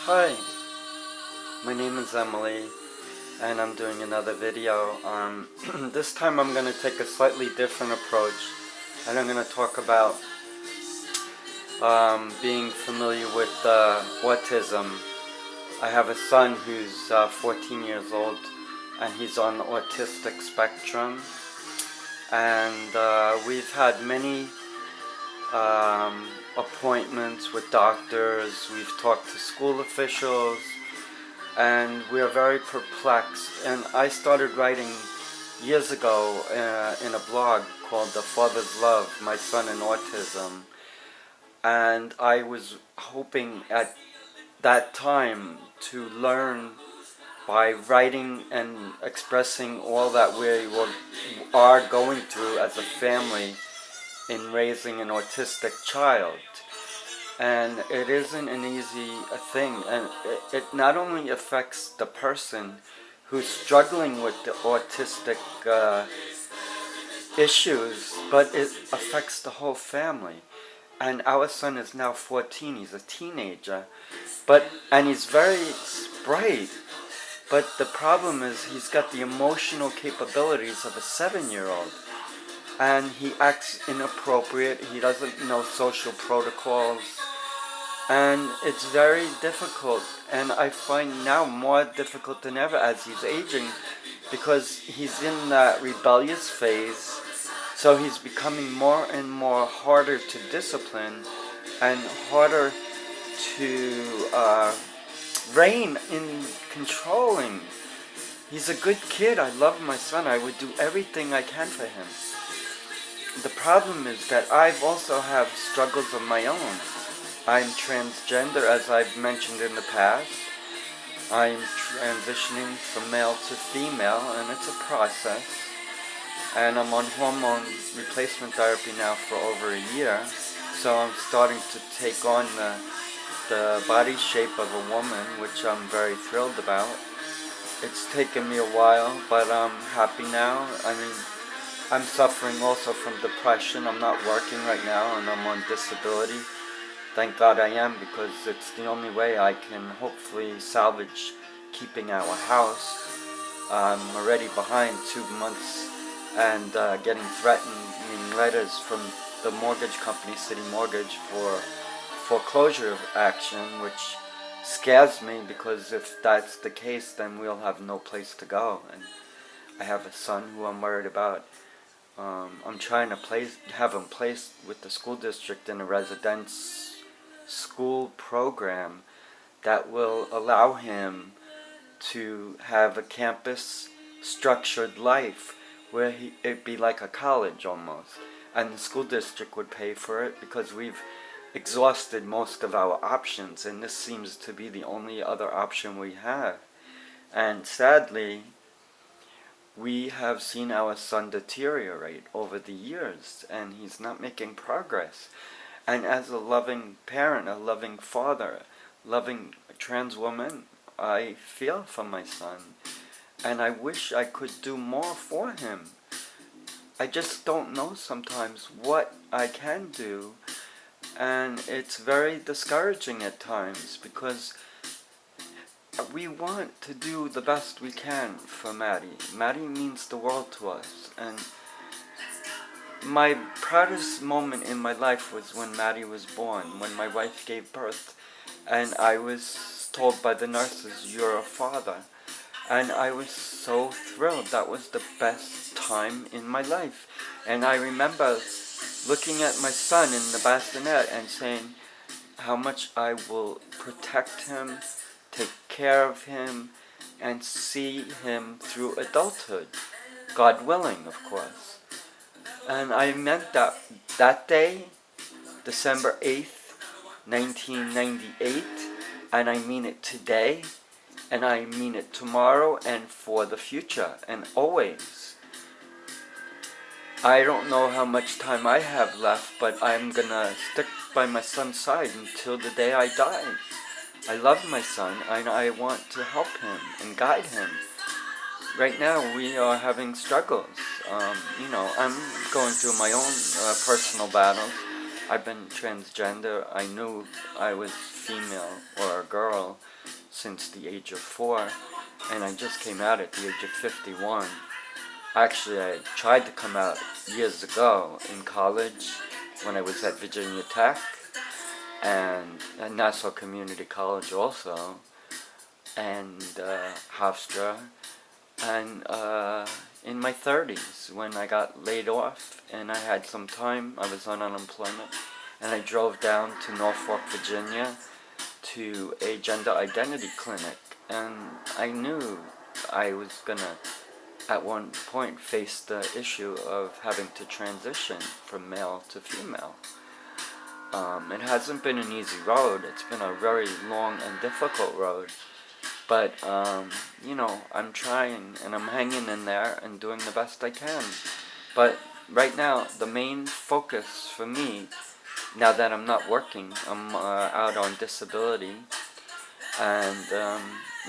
Hi, my name is Emily and I'm doing another video. This time I'm going to take a slightly different approach and I'm going to talk about being familiar with autism. I have a son who's 14 years old and he's on the autistic spectrum, and we've had many appointments with doctors, we've talked to school officials, and we are very perplexed. And I started writing years ago in a blog called The Father's Love, My Son and Autism, and I was hoping at that time to learn by writing and expressing all that we are going through as a family in raising an autistic child. And it isn't an easy thing, and it not only affects the person who's struggling with the autistic issues, but it affects the whole family. And our son is now 14, he's a teenager, and he's very bright, but the problem is he's got the emotional capabilities of a 7-year-old. And he acts inappropriate, he doesn't know social protocols, and it's very difficult. And I find now more difficult than ever as he's aging, because he's in that rebellious phase, so he's becoming more and more harder to discipline and harder to rein in controlling. He's a good kid, I love my son, I would do everything I can for him. The problem is that I've also have struggles of my own. I'm transgender, as I've mentioned in the past. I'm transitioning from male to female, and it's a process. And I'm on hormone replacement therapy now for over a year, so I'm starting to take on the body shape of a woman, which I'm very thrilled about. It's taken me a while, but I'm happy now. I mean, I'm suffering also from depression. I'm not working right now and I'm on disability. Thank God I am, because it's the only way I can hopefully salvage keeping our house. I'm already behind 2 months and getting threatening letters from the mortgage company, City Mortgage, for foreclosure action, which scares me, because if that's the case then we'll have no place to go. And I have a son who I'm worried about. I'm trying to have him placed with the school district in a residence school program that will allow him to have a campus structured life where it'd be like a college almost, and the school district would pay for it, because we've exhausted most of our options and this seems to be the only other option we have. And sadly, we have seen our son deteriorate over the years, and he's not making progress. And as a loving parent, a loving father, loving trans woman, I feel for my son, and I wish I could do more for him. I just don't know sometimes what I can do, and it's very discouraging at times, because we want to do the best we can for Maddie. Maddie means the world to us, and my proudest moment in my life was when Maddie was born, when my wife gave birth, and I was told by the nurses, "You're a father." And I was so thrilled. That was the best time in my life. And I remember looking at my son in the bassinet and saying how much I will protect him, take care of him, and see him through adulthood. God willing, of course. And I meant that day, December 8th, 1998, and I mean it today, and I mean it tomorrow and for the future, and always. I don't know how much time I have left, but I'm gonna stick by my son's side until the day I die. I love my son, and I want to help him and guide him. Right now we are having struggles. I'm going through my own personal battles. I've been transgender. I knew I was female or a girl since the age of 4, and I just came out at the age of 51. Actually, I tried to come out years ago in college when I was at Virginia Tech and at Nassau Community College also, and Hofstra, and in my 30s when I got laid off and I had some time. I was on unemployment, and I drove down to Norfolk, Virginia to a gender identity clinic, and I knew I was gonna at one point face the issue of having to transition from male to female. It hasn't been an easy road. It's been a very long and difficult road. But, I'm trying and I'm hanging in there and doing the best I can. But right now, the main focus for me, now that I'm not working, I'm out on disability. And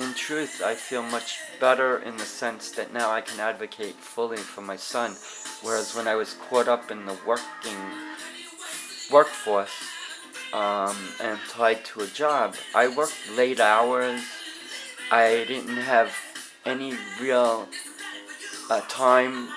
in truth, I feel much better in the sense that now I can advocate fully for my son. Whereas when I was caught up in the workforce and tied to a job, I worked late hours. I didn't have any real time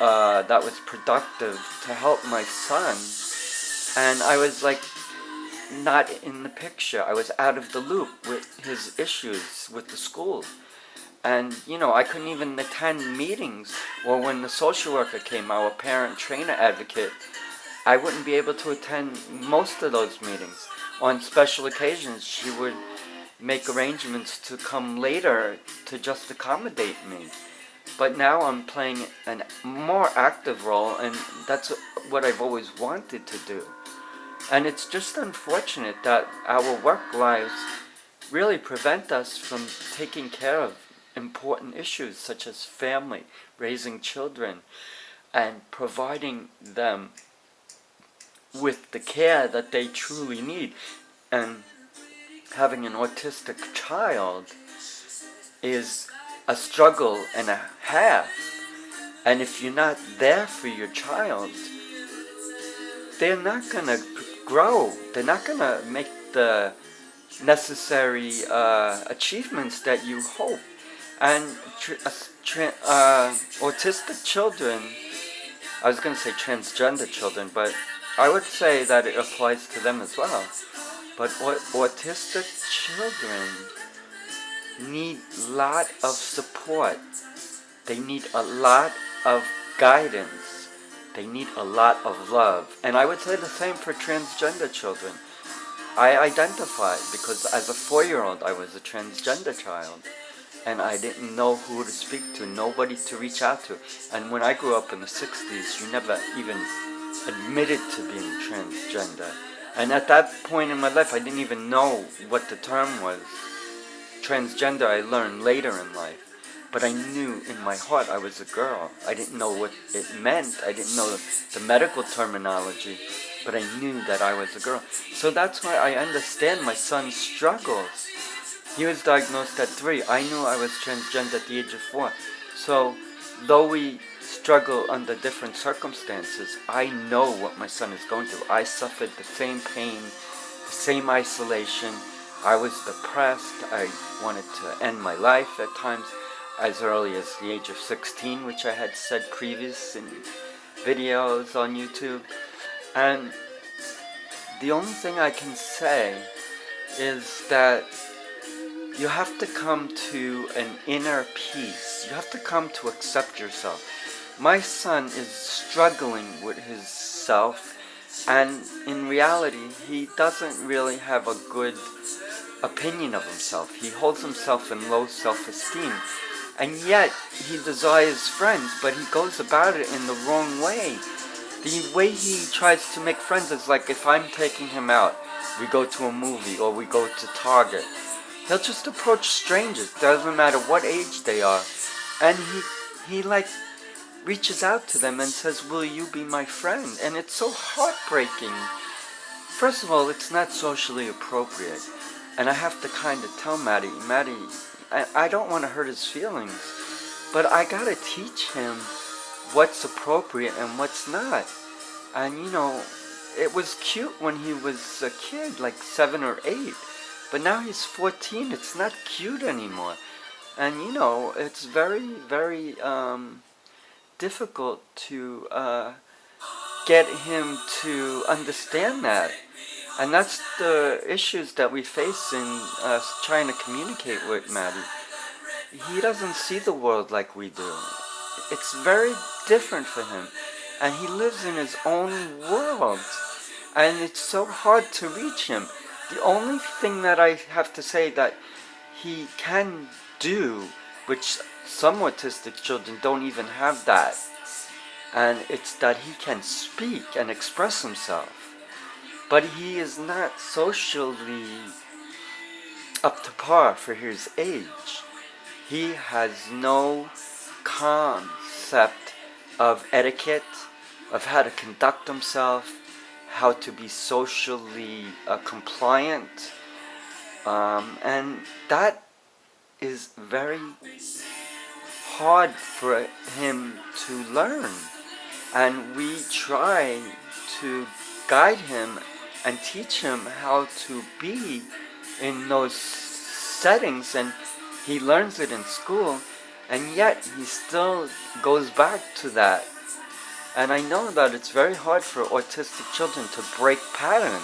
that was productive to help my son. And I was like not in the picture. I was out of the loop with his issues with the school. And, I couldn't even attend meetings. Or when the social worker came, our parent trainer advocate, I wouldn't be able to attend most of those meetings. On special occasions, she would make arrangements to come later to just accommodate me. But now I'm playing a more active role, and that's what I've always wanted to do. And it's just unfortunate that our work lives really prevent us from taking care of important issues such as family, raising children, and providing them with the care that they truly need. And having an autistic child is a struggle and a half. And if you're not there for your child, they're not going to grow. They're not going to make the necessary achievements that you hope. And autistic children, I was going to say transgender children, but I would say that it applies to them as well. But autistic children need a lot of support. They need a lot of guidance. They need a lot of love. And I would say the same for transgender children. I identified because as a 4-year-old I was a transgender child. And I didn't know who to speak to, nobody to reach out to. And when I grew up in the 60s, you never even admitted to being transgender. And at that point in my life, I didn't even know what the term was. Transgender I learned later in life. But I knew in my heart I was a girl. I didn't know what it meant. I didn't know the medical terminology. But I knew that I was a girl. So that's why I understand my son's struggles. He was diagnosed at 3. I knew I was transgender at the age of 4. So, though we struggle under different circumstances, I know what my son is going through. I suffered the same pain, the same isolation. I was depressed. I wanted to end my life at times as early as the age of 16, which I had said previous in videos on YouTube. And the only thing I can say is that you have to come to an inner peace. You have to come to accept yourself. My son is struggling with his self, and in reality, he doesn't really have a good opinion of himself. He holds himself in low self-esteem, and yet he desires friends, but he goes about it in the wrong way. The way he tries to make friends is like if I'm taking him out, we go to a movie or we go to Target. He'll just approach strangers, doesn't matter what age they are, and he reaches out to them and says, "Will you be my friend?" And it's so heartbreaking. First of all, it's not socially appropriate, and I have to kind of tell Maddie, I don't want to hurt his feelings, but I gotta teach him what's appropriate and what's not. And it was cute when he was a kid, like 7 or 8. But now he's 14. It's not cute anymore. And you know, it's very, very difficult to get him to understand that. And that's the issues that we face in trying to communicate with Maddie. He doesn't see the world like we do. It's very different for him. And he lives in his own world. And it's so hard to reach him. The only thing that I have to say that he can do, which some autistic children don't even have that, and it's that he can speak and express himself. But he is not socially up to par for his age. He has no concept of etiquette, of how to conduct himself, how to be socially compliant, and that is very hard for him to learn. And we try to guide him and teach him how to be in those settings, and he learns it in school, and yet he still goes back to that. And I know that it's very hard for autistic children to break patterns.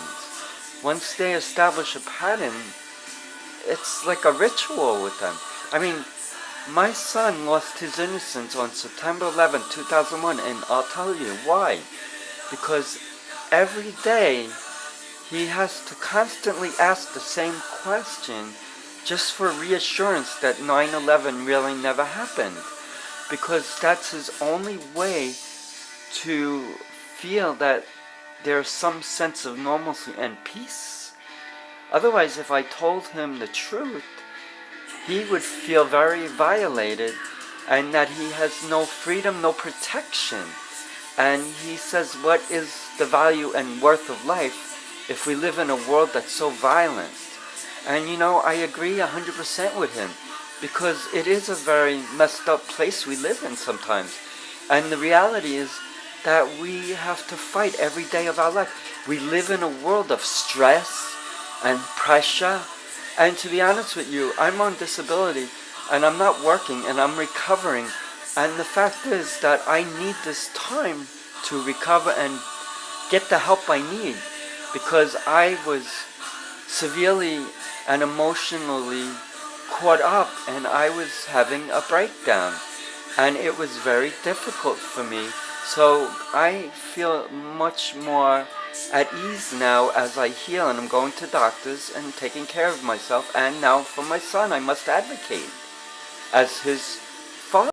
Once they establish a pattern, it's like a ritual with them. I mean, my son lost his innocence on September 11, 2001, and I'll tell you why. Because every day he has to constantly ask the same question just for reassurance that 9/11 really never happened. Because that's his only way to feel that there's some sense of normalcy and peace. Otherwise, if I told him the truth, he would feel very violated and that he has no freedom, no protection. And he says, what is the value and worth of life if we live in a world that's so violent? And you know, I agree 100% with him, because it is a very messed up place we live in sometimes. And the reality is that we have to fight every day of our life. We live in a world of stress and pressure. And to be honest with you, I'm on disability and I'm not working and I'm recovering. And the fact is that I need this time to recover and get the help I need, because I was severely and emotionally caught up and I was having a breakdown. And it was very difficult for me. So I feel much more at ease now as I heal, and I'm going to doctors and taking care of myself. And now for my son, I must advocate as his father.